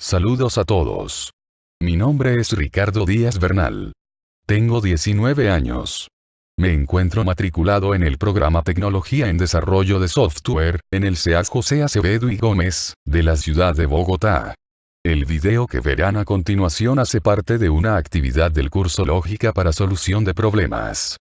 Saludos a todos. Mi nombre es Ricardo Díaz Bernal. Tengo 19 años. Me encuentro matriculado en el programa Tecnología en Desarrollo de Software, en el CEAS José Acevedo y Gómez, de la ciudad de Bogotá. El video que verán a continuación hace parte de una actividad del curso Lógica para Solución de Problemas.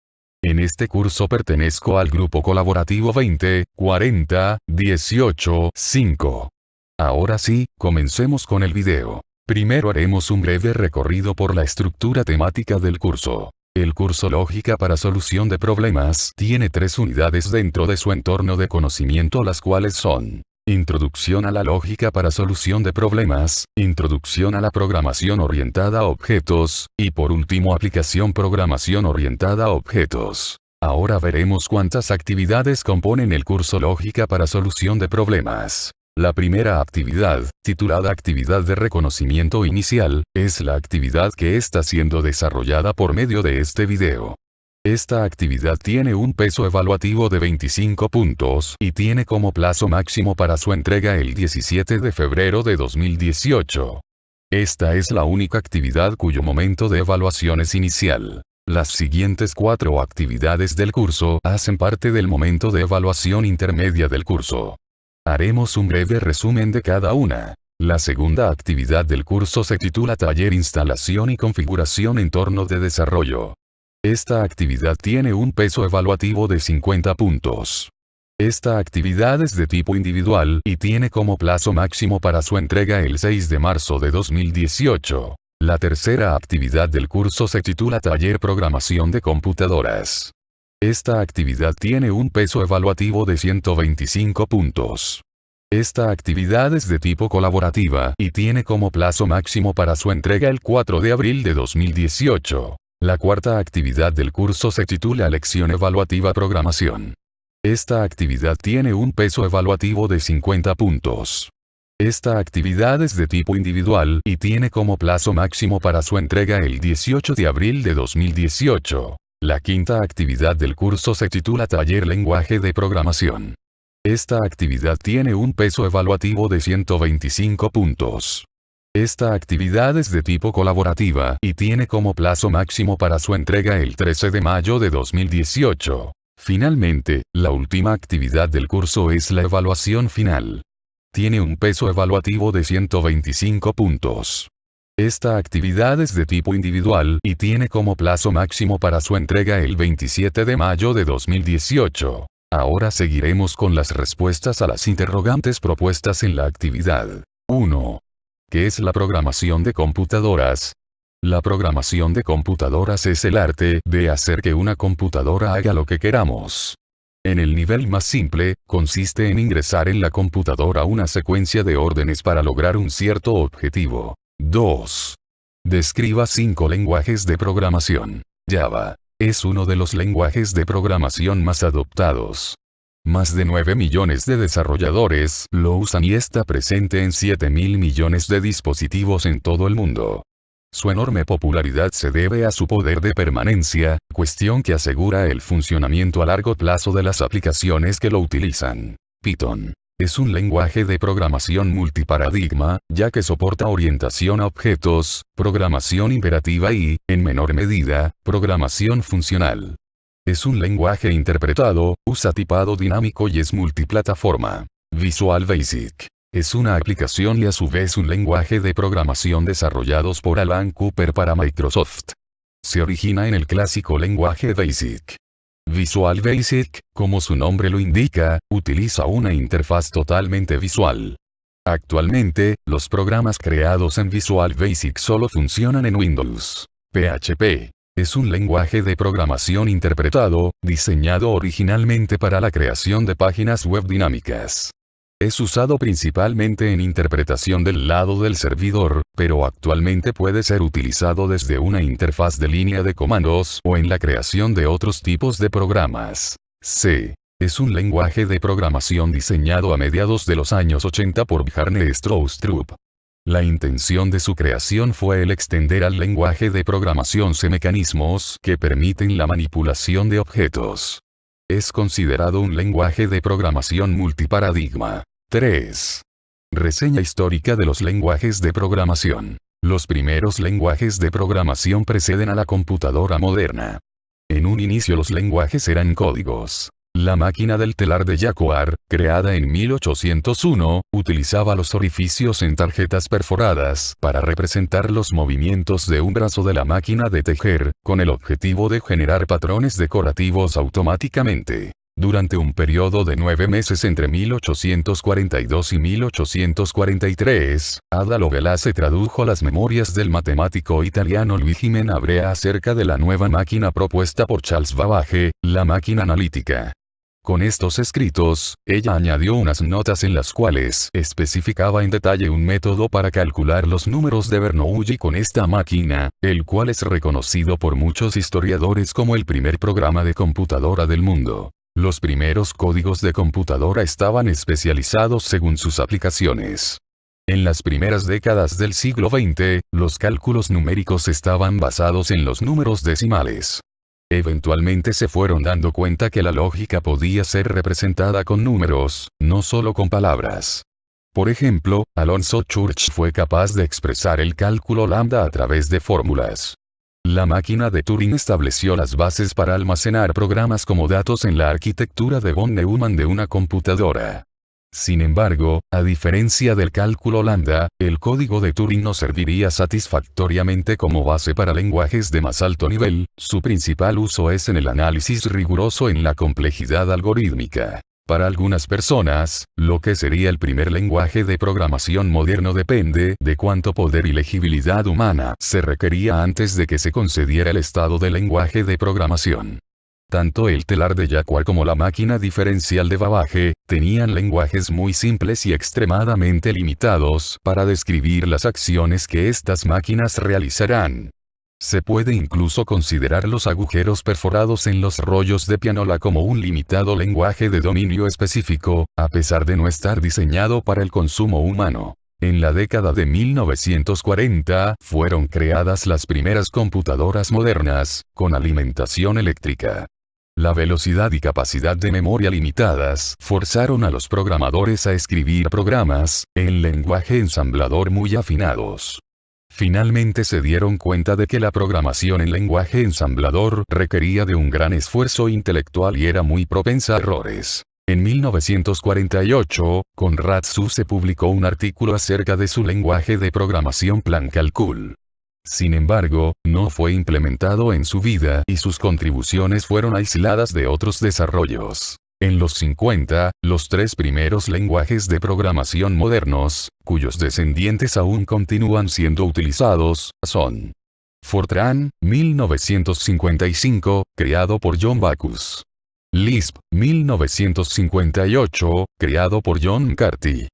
En este curso pertenezco al grupo colaborativo 20-40-18-5. Ahora sí, comencemos con el video. Primero haremos un breve recorrido por la estructura temática del curso. El curso Lógica para Solución de Problemas tiene 3 unidades dentro de su entorno de conocimiento, las cuales son: Introducción a la lógica para solución de problemas, Introducción a la programación orientada a objetos, y por último aplicación programación orientada a objetos. Ahora veremos cuántas actividades componen el curso Lógica para Solución de Problemas. La primera actividad, titulada Actividad de Reconocimiento Inicial, es la actividad que está siendo desarrollada por medio de este video. Esta actividad tiene un peso evaluativo de 25 puntos y tiene como plazo máximo para su entrega el 17 de febrero de 2018. Esta es la única actividad cuyo momento de evaluación es inicial. Las siguientes 4 actividades del curso hacen parte del momento de evaluación intermedia del curso. Haremos un breve resumen de cada una. La segunda actividad del curso se titula Taller Instalación y Configuración Entorno de Desarrollo. Esta actividad tiene un peso evaluativo de 50 puntos. Esta actividad es de tipo individual y tiene como plazo máximo para su entrega el 6 de marzo de 2018. La tercera actividad del curso se titula Taller Programación de Computadoras. Esta actividad tiene un peso evaluativo de 125 puntos. Esta actividad es de tipo colaborativa y tiene como plazo máximo para su entrega el 4 de abril de 2018. La cuarta actividad del curso se titula Lección Evaluativa Programación. Esta actividad tiene un peso evaluativo de 50 puntos. Esta actividad es de tipo individual y tiene como plazo máximo para su entrega el 18 de abril de 2018. La quinta actividad del curso se titula Taller Lenguaje de Programación. Esta actividad tiene un peso evaluativo de 125 puntos. Esta actividad es de tipo colaborativa y tiene como plazo máximo para su entrega el 13 de mayo de 2018. Finalmente, la última actividad del curso es la evaluación final. Tiene un peso evaluativo de 125 puntos. Esta actividad es de tipo individual y tiene como plazo máximo para su entrega el 27 de mayo de 2018. Ahora seguiremos con las respuestas a las interrogantes propuestas en la actividad. 1. ¿Qué es la programación de computadoras? La programación de computadoras es el arte de hacer que una computadora haga lo que queramos. En el nivel más simple, consiste en ingresar en la computadora una secuencia de órdenes para lograr un cierto objetivo. 2. Describa 5 lenguajes de programación. Java es uno de los lenguajes de programación más adoptados. Más de 9 millones de desarrolladores lo usan y está presente en 7.000 millones de dispositivos en todo el mundo. Su enorme popularidad se debe a su poder de permanencia, cuestión que asegura el funcionamiento a largo plazo de las aplicaciones que lo utilizan. Python es un lenguaje de programación multiparadigma, ya que soporta orientación a objetos, programación imperativa y, en menor medida, programación funcional. Es un lenguaje interpretado, usa tipado dinámico y es multiplataforma. Visual Basic es una aplicación y a su vez un lenguaje de programación desarrollados por Alan Cooper para Microsoft. Se origina en el clásico lenguaje Basic. Visual Basic, como su nombre lo indica, utiliza una interfaz totalmente visual. Actualmente, los programas creados en Visual Basic solo funcionan en Windows. PHP es un lenguaje de programación interpretado, diseñado originalmente para la creación de páginas web dinámicas. Es usado principalmente en interpretación del lado del servidor, pero actualmente puede ser utilizado desde una interfaz de línea de comandos o en la creación de otros tipos de programas. C es un lenguaje de programación diseñado a mediados de los años 80 por Bjarne Stroustrup. La intención de su creación fue el extender al lenguaje de programación C mecanismos que permiten la manipulación de objetos. Es considerado un lenguaje de programación multiparadigma. 3. Reseña histórica de los lenguajes de programación. Los primeros lenguajes de programación preceden a la computadora moderna. En un inicio los lenguajes eran códigos. La máquina del telar de Jaguar, creada en 1801, utilizaba los orificios en tarjetas perforadas para representar los movimientos de un brazo de la máquina de tejer, con el objetivo de generar patrones decorativos automáticamente. Durante un periodo de 9 meses entre 1842 y 1843, Ada Lovelace tradujo las memorias del matemático italiano Luigi Menabrea acerca de la nueva máquina propuesta por Charles Babbage, la máquina analítica. Con estos escritos, ella añadió unas notas en las cuales especificaba en detalle un método para calcular los números de Bernoulli con esta máquina, el cual es reconocido por muchos historiadores como el primer programa de computadora del mundo. Los primeros códigos de computadora estaban especializados según sus aplicaciones. En las primeras décadas del siglo XX, los cálculos numéricos estaban basados en los números decimales. Eventualmente se fueron dando cuenta que la lógica podía ser representada con números, no solo con palabras. Por ejemplo, Alonzo Church fue capaz de expresar el cálculo lambda a través de fórmulas. La máquina de Turing estableció las bases para almacenar programas como datos en la arquitectura de von Neumann de una computadora. Sin embargo, a diferencia del cálculo lambda, el código de Turing no serviría satisfactoriamente como base para lenguajes de más alto nivel, su principal uso es en el análisis riguroso en la complejidad algorítmica. Para algunas personas, lo que sería el primer lenguaje de programación moderno depende de cuánto poder y legibilidad humana se requería antes de que se concediera el estado de lenguaje de programación. Tanto el telar de Jaguar como la máquina diferencial de Babbage tenían lenguajes muy simples y extremadamente limitados para describir las acciones que estas máquinas realizarán. Se puede incluso considerar los agujeros perforados en los rollos de pianola como un limitado lenguaje de dominio específico, a pesar de no estar diseñado para el consumo humano. En la década de 1940, fueron creadas las primeras computadoras modernas, con alimentación eléctrica. La velocidad y capacidad de memoria limitadas forzaron a los programadores a escribir programas en lenguaje ensamblador muy afinados. Finalmente se dieron cuenta de que la programación en lenguaje ensamblador requería de un gran esfuerzo intelectual y era muy propensa a errores. En 1948, Conrad Zuse publicó un artículo acerca de su lenguaje de programación Plan Calcul. Sin embargo, no fue implementado en su vida y sus contribuciones fueron aisladas de otros desarrollos. En los 50, los tres primeros lenguajes de programación modernos, cuyos descendientes aún continúan siendo utilizados, son Fortran, 1955, creado por John Backus. Lisp, 1958, creado por John McCarthy.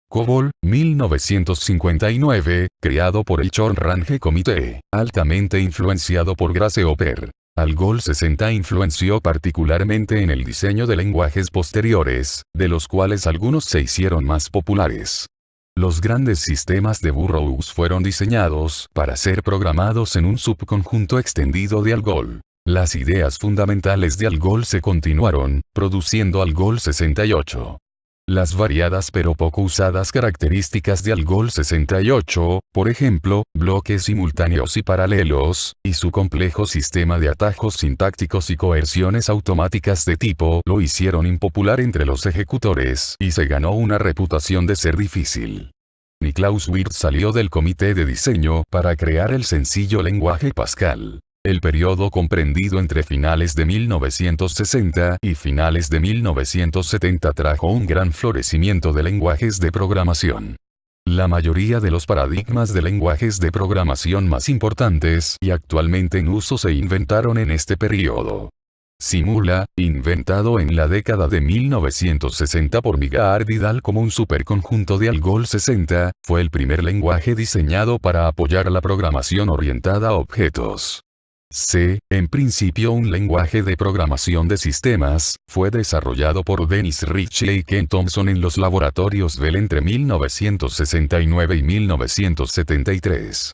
COBOL, 1959, creado por el Short Range Committee, altamente influenciado por Grace Hopper. Algol 60 influenció particularmente en el diseño de lenguajes posteriores, de los cuales algunos se hicieron más populares. Los grandes sistemas de Burroughs fueron diseñados para ser programados en un subconjunto extendido de Algol. Las ideas fundamentales de Algol se continuaron, produciendo Algol 68. Las variadas pero poco usadas características de Algol 68, por ejemplo, bloques simultáneos y paralelos, y su complejo sistema de atajos sintácticos y coerciones automáticas de tipo, lo hicieron impopular entre los ejecutores, y se ganó una reputación de ser difícil. Niklaus Wirth salió del comité de diseño para crear el sencillo lenguaje Pascal. El periodo comprendido entre finales de 1960 y finales de 1970 trajo un gran florecimiento de lenguajes de programación. La mayoría de los paradigmas de lenguajes de programación más importantes y actualmente en uso se inventaron en este periodo. Simula, inventado en la década de 1960 por Miguel Vidal como un superconjunto de Algol 60, fue el primer lenguaje diseñado para apoyar la programación orientada a objetos. C, en principio un lenguaje de programación de sistemas, fue desarrollado por Dennis Ritchie y Ken Thompson en los laboratorios Bell entre 1969 y 1973.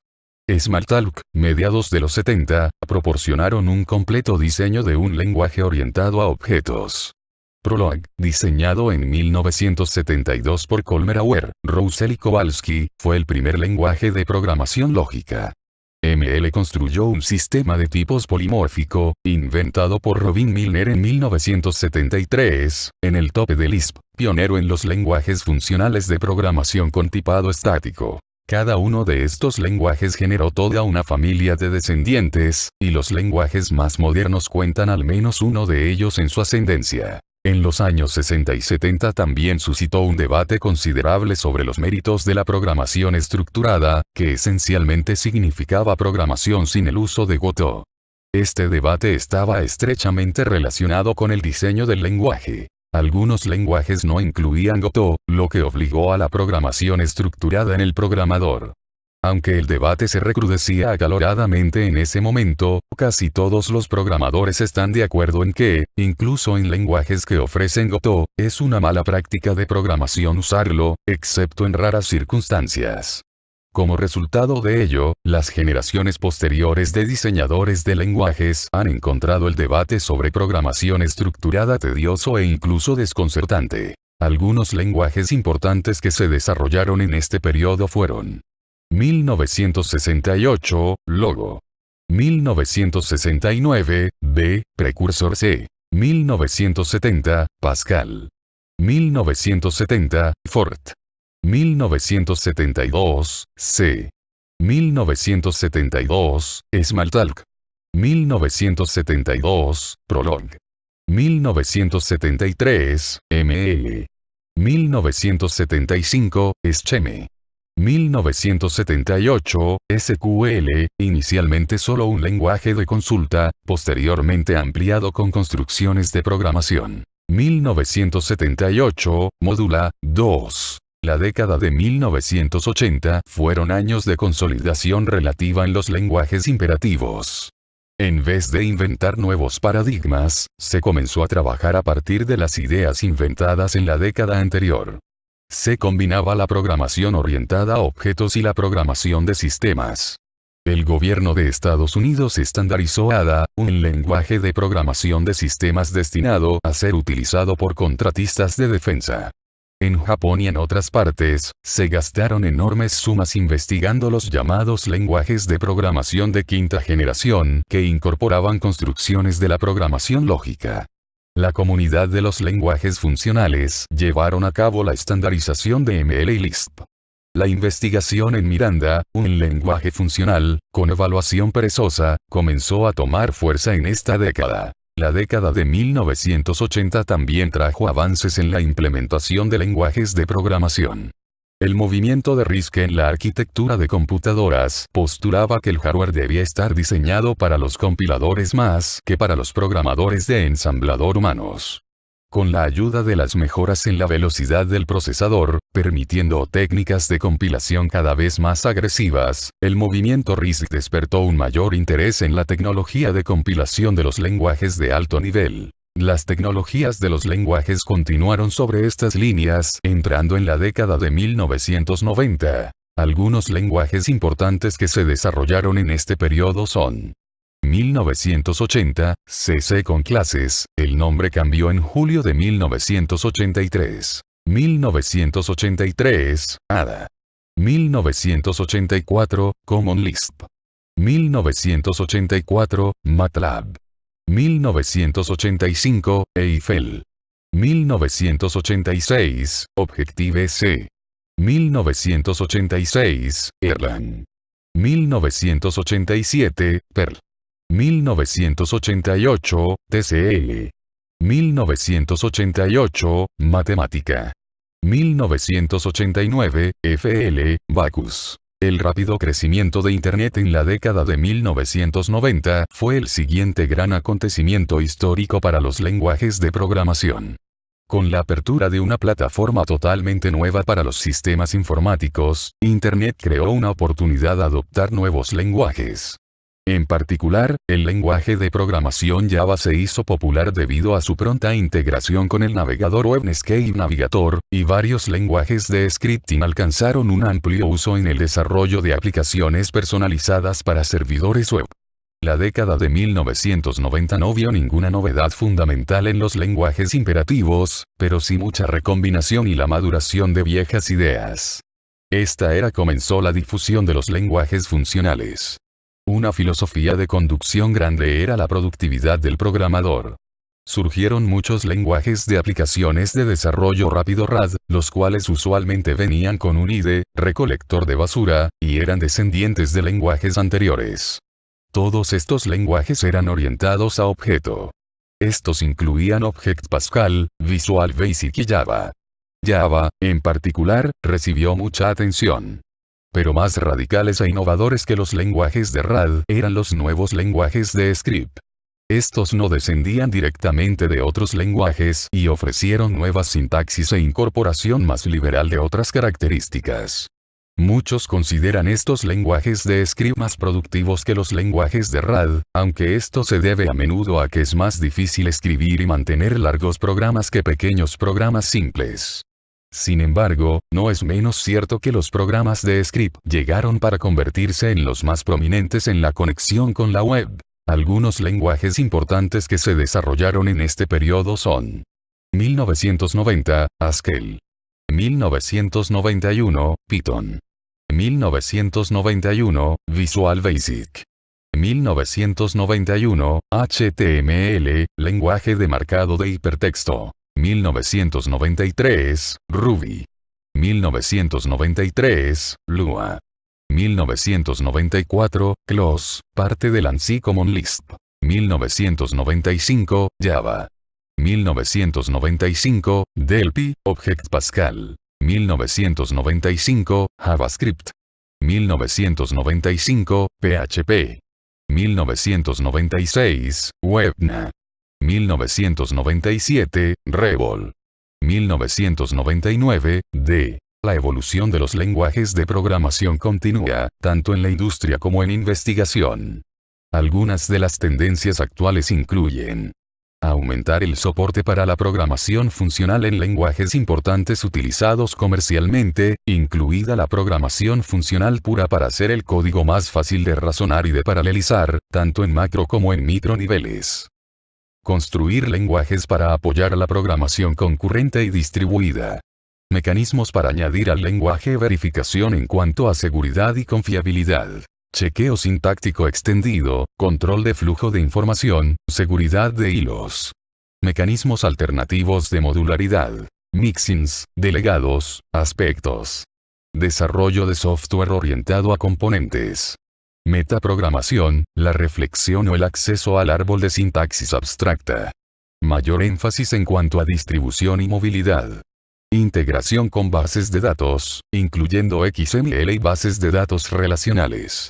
Smalltalk, mediados de los 70, proporcionaron un completo diseño de un lenguaje orientado a objetos. Prolog, diseñado en 1972 por Colmer Auer, Roussel y Kowalski, fue el primer lenguaje de programación lógica. ML construyó un sistema de tipos polimórfico, inventado por Robin Milner en 1973, en el tope de Lisp, pionero en los lenguajes funcionales de programación con tipado estático. Cada uno de estos lenguajes generó toda una familia de descendientes, y los lenguajes más modernos cuentan al menos uno de ellos en su ascendencia. En los años 60 y 70 también suscitó un debate considerable sobre los méritos de la programación estructurada, que esencialmente significaba programación sin el uso de Godot. Este debate estaba estrechamente relacionado con el diseño del lenguaje. Algunos lenguajes no incluían Godot, lo que obligó a la programación estructurada en el programador. Aunque el debate se recrudecía acaloradamente en ese momento, casi todos los programadores están de acuerdo en que, incluso en lenguajes que ofrecen Godot, es una mala práctica de programación usarlo, excepto en raras circunstancias. Como resultado de ello, las generaciones posteriores de diseñadores de lenguajes han encontrado el debate sobre programación estructurada tedioso e incluso desconcertante. Algunos lenguajes importantes que se desarrollaron en este periodo fueron 1968, Logo. 1969, B, precursor C. 1970, Pascal. 1970, Fort. 1972, C. 1972, Smalltalk. 1972, Prolog. 1973, ML. 1975, Scheme. 1978, SQL, inicialmente solo un lenguaje de consulta, posteriormente ampliado con construcciones de programación. 1978, Modula, 2. La década de 1980 fueron años de consolidación relativa en los lenguajes imperativos. En vez de inventar nuevos paradigmas, se comenzó a trabajar a partir de las ideas inventadas en la década anterior. Se combinaba la programación orientada a objetos y la programación de sistemas. El gobierno de Estados Unidos estandarizó ADA, un lenguaje de programación de sistemas destinado a ser utilizado por contratistas de defensa. En Japón y en otras partes, se gastaron enormes sumas investigando los llamados lenguajes de programación de quinta generación, que incorporaban construcciones de la programación lógica. La comunidad de los lenguajes funcionales llevaron a cabo la estandarización de ML y Lisp. La investigación en Miranda, un lenguaje funcional, con evaluación perezosa, comenzó a tomar fuerza en esta década. La década de 1980 también trajo avances en la implementación de lenguajes de programación. El movimiento de RISC en la arquitectura de computadoras postulaba que el hardware debía estar diseñado para los compiladores más que para los programadores de ensamblador humanos. Con la ayuda de las mejoras en la velocidad del procesador, permitiendo técnicas de compilación cada vez más agresivas, el movimiento RISC despertó un mayor interés en la tecnología de compilación de los lenguajes de alto nivel. Las tecnologías de los lenguajes continuaron sobre estas líneas, entrando en la década de 1990. Algunos lenguajes importantes que se desarrollaron en este periodo son 1980, CC con clases, el nombre cambió en julio de 1983. 1983, ADA. 1984, Common Lisp. 1984, MATLAB. 1985, Eiffel. 1986, Objective-C. 1986, Erlang. 1987, Perl. 1988, TCL. 1988, Matemática. 1989, FL, Bacchus. El rápido crecimiento de Internet en la década de 1990 fue el siguiente gran acontecimiento histórico para los lenguajes de programación. Con la apertura de una plataforma totalmente nueva para los sistemas informáticos, Internet creó una oportunidad de adoptar nuevos lenguajes. En particular, el lenguaje de programación Java se hizo popular debido a su pronta integración con el navegador web Netscape Navigator, y varios lenguajes de scripting alcanzaron un amplio uso en el desarrollo de aplicaciones personalizadas para servidores web. La década de 1990 no vio ninguna novedad fundamental en los lenguajes imperativos, pero sí mucha recombinación y la maduración de viejas ideas. Esta era comenzó la difusión de los lenguajes funcionales. Una filosofía de conducción grande era la productividad del programador. Surgieron muchos lenguajes de aplicaciones de desarrollo rápido RAD, los cuales usualmente venían con un IDE, recolector de basura, y eran descendientes de lenguajes anteriores. Todos estos lenguajes eran orientados a objeto. Estos incluían Object Pascal, Visual Basic y Java. Java, en particular, recibió mucha atención. Pero más radicales e innovadores que los lenguajes de RAD eran los nuevos lenguajes de script. Estos no descendían directamente de otros lenguajes y ofrecieron nuevas sintaxis e incorporación más liberal de otras características. Muchos consideran estos lenguajes de script más productivos que los lenguajes de RAD, aunque esto se debe a menudo a que es más difícil escribir y mantener largos programas que pequeños programas simples. Sin embargo, no es menos cierto que los programas de script llegaron para convertirse en los más prominentes en la conexión con la web. Algunos lenguajes importantes que se desarrollaron en este periodo son 1990, Haskell. 1991, Python. 1991, Visual Basic. 1991, HTML, lenguaje de marcado de hipertexto. 1993, Ruby. 1993, Lua. 1994, CLOS, parte del ANSI Common Lisp. 1995, Java. 1995, Delphi, Object Pascal. 1995, JavaScript. 1995, PHP. 1996, Webna. 1997, Revol. 1999, D. La evolución de los lenguajes de programación continúa, tanto en la industria como en investigación. Algunas de las tendencias actuales incluyen aumentar el soporte para la programación funcional en lenguajes importantes utilizados comercialmente, incluida la programación funcional pura para hacer el código más fácil de razonar y de paralelizar, tanto en macro como en micro niveles. Construir lenguajes para apoyar la programación concurrente y distribuida. Mecanismos para añadir al lenguaje verificación en cuanto a seguridad y confiabilidad. Chequeo sintáctico extendido, control de flujo de información, seguridad de hilos. Mecanismos alternativos de modularidad. Mixins, delegados, aspectos. Desarrollo de software orientado a componentes. Metaprogramación, la reflexión o el acceso al árbol de sintaxis abstracta. Mayor énfasis en cuanto a distribución y movilidad. Integración con bases de datos, incluyendo XML y bases de datos relacionales.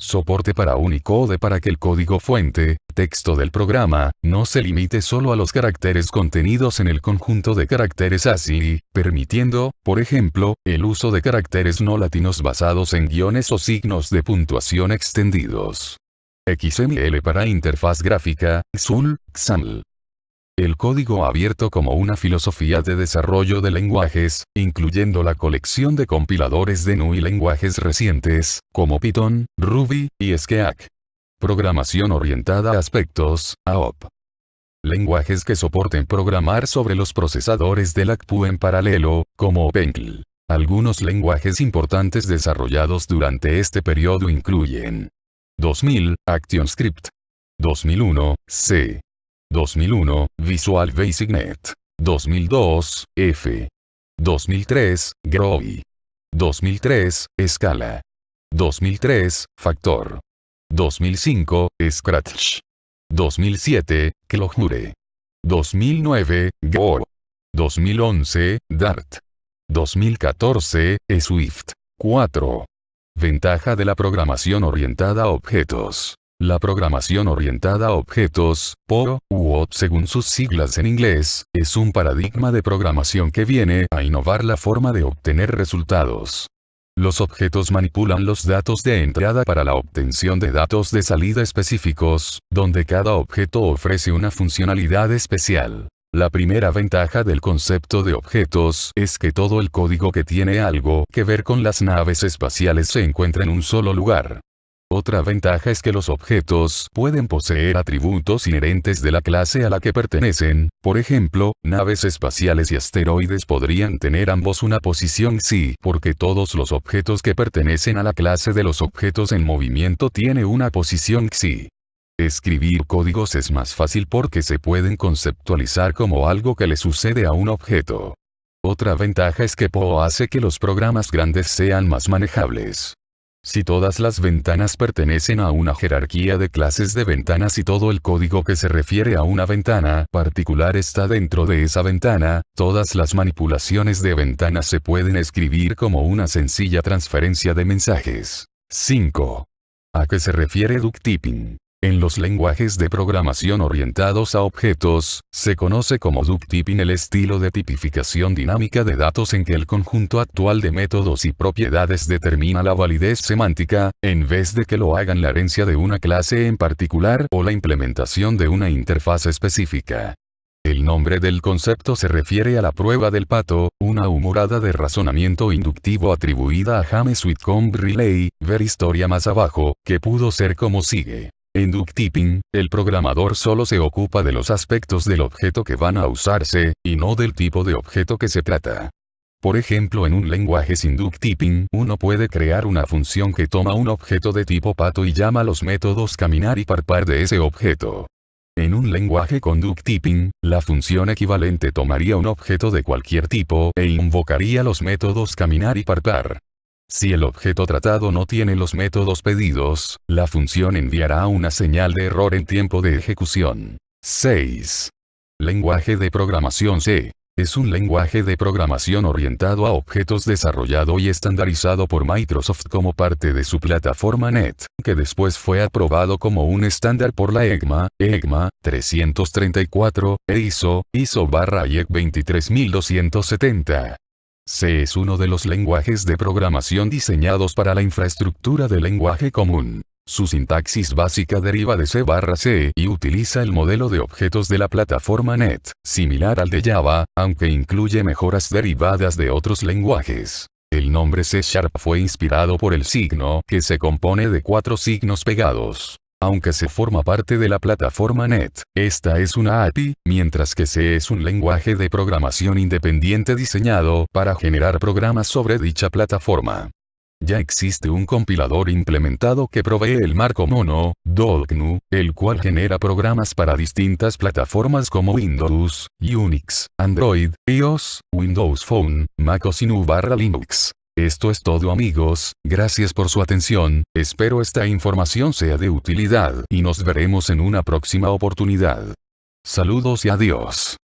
Soporte para Unicode para que el código fuente, texto del programa, no se limite solo a los caracteres contenidos en el conjunto de caracteres ASCII, permitiendo, por ejemplo, el uso de caracteres no latinos basados en guiones o signos de puntuación extendidos. XML para interfaz gráfica, XUL, XAML. El código abierto como una filosofía de desarrollo de lenguajes, incluyendo la colección de compiladores de GNU y lenguajes recientes, como Python, Ruby, y Scheak. Programación orientada a aspectos, AOP. Lenguajes que soporten programar sobre los procesadores de la CPU en paralelo, como OpenCL. Algunos lenguajes importantes desarrollados durante este periodo incluyen 2000, ActionScript. 2001, C. 2001, Visual Basic Net. 2002, F. 2003, Groovy. 2003, Scala. 2003, Factor. 2005, Scratch. 2007, Clojure. 2009, Go. 2011, Dart. 2014, Swift. 4. Ventaja de la programación orientada a objetos. La programación orientada a objetos, POO, según sus siglas en inglés, es un paradigma de programación que viene a innovar la forma de obtener resultados. Los objetos manipulan los datos de entrada para la obtención de datos de salida específicos, donde cada objeto ofrece una funcionalidad especial. La primera ventaja del concepto de objetos es que todo el código que tiene algo que ver con las naves espaciales se encuentra en un solo lugar. Otra ventaja es que los objetos pueden poseer atributos inherentes de la clase a la que pertenecen. Por ejemplo, naves espaciales y asteroides podrían tener ambos una posición xy, porque todos los objetos que pertenecen a la clase de los objetos en movimiento tiene una posición xy. Escribir códigos es más fácil porque se pueden conceptualizar como algo que le sucede a un objeto. Otra ventaja es que POO hace que los programas grandes sean más manejables. Si todas las ventanas pertenecen a una jerarquía de clases de ventanas y todo el código que se refiere a una ventana particular está dentro de esa ventana, todas las manipulaciones de ventanas se pueden escribir como una sencilla transferencia de mensajes. 5. ¿A qué se refiere duck typing? En los lenguajes de programación orientados a objetos, se conoce como duck typing el estilo de tipificación dinámica de datos en que el conjunto actual de métodos y propiedades determina la validez semántica, en vez de que lo hagan la herencia de una clase en particular o la implementación de una interfaz específica. El nombre del concepto se refiere a la prueba del pato, una humorada de razonamiento inductivo atribuida a James Whitcomb Riley, ver historia más abajo, que pudo ser como sigue. En duck typing, el programador solo se ocupa de los aspectos del objeto que van a usarse, y no del tipo de objeto que se trata. Por ejemplo, en un lenguaje sin duck typing, uno puede crear una función que toma un objeto de tipo pato y llama los métodos caminar y parpar de ese objeto. En un lenguaje con duck typing, la función equivalente tomaría un objeto de cualquier tipo e invocaría los métodos caminar y parpar. Si el objeto tratado no tiene los métodos pedidos, la función enviará una señal de error en tiempo de ejecución. 6. Lenguaje de programación C. Es un lenguaje de programación orientado a objetos desarrollado y estandarizado por Microsoft como parte de su plataforma .NET, que después fue aprobado como un estándar por la ECMA, 334, e ISO/IEC 23270. C es uno de los lenguajes de programación diseñados para la infraestructura de lenguaje común. Su sintaxis básica deriva de C/C y utiliza el modelo de objetos de la plataforma .NET, similar al de Java, aunque incluye mejoras derivadas de otros lenguajes. El nombre C# fue inspirado por el signo, que se compone de 4 signos pegados. Aunque se forma parte de la plataforma .NET, esta es una API, mientras que C es un lenguaje de programación independiente diseñado para generar programas sobre dicha plataforma. Ya existe un compilador implementado que provee el marco mono, .GNU, el cual genera programas para distintas plataformas como Windows, Unix, Android, iOS, Windows Phone, MacOS y GNU/Linux. Esto es todo amigos, gracias por su atención, espero esta información sea de utilidad y nos veremos en una próxima oportunidad. Saludos y adiós.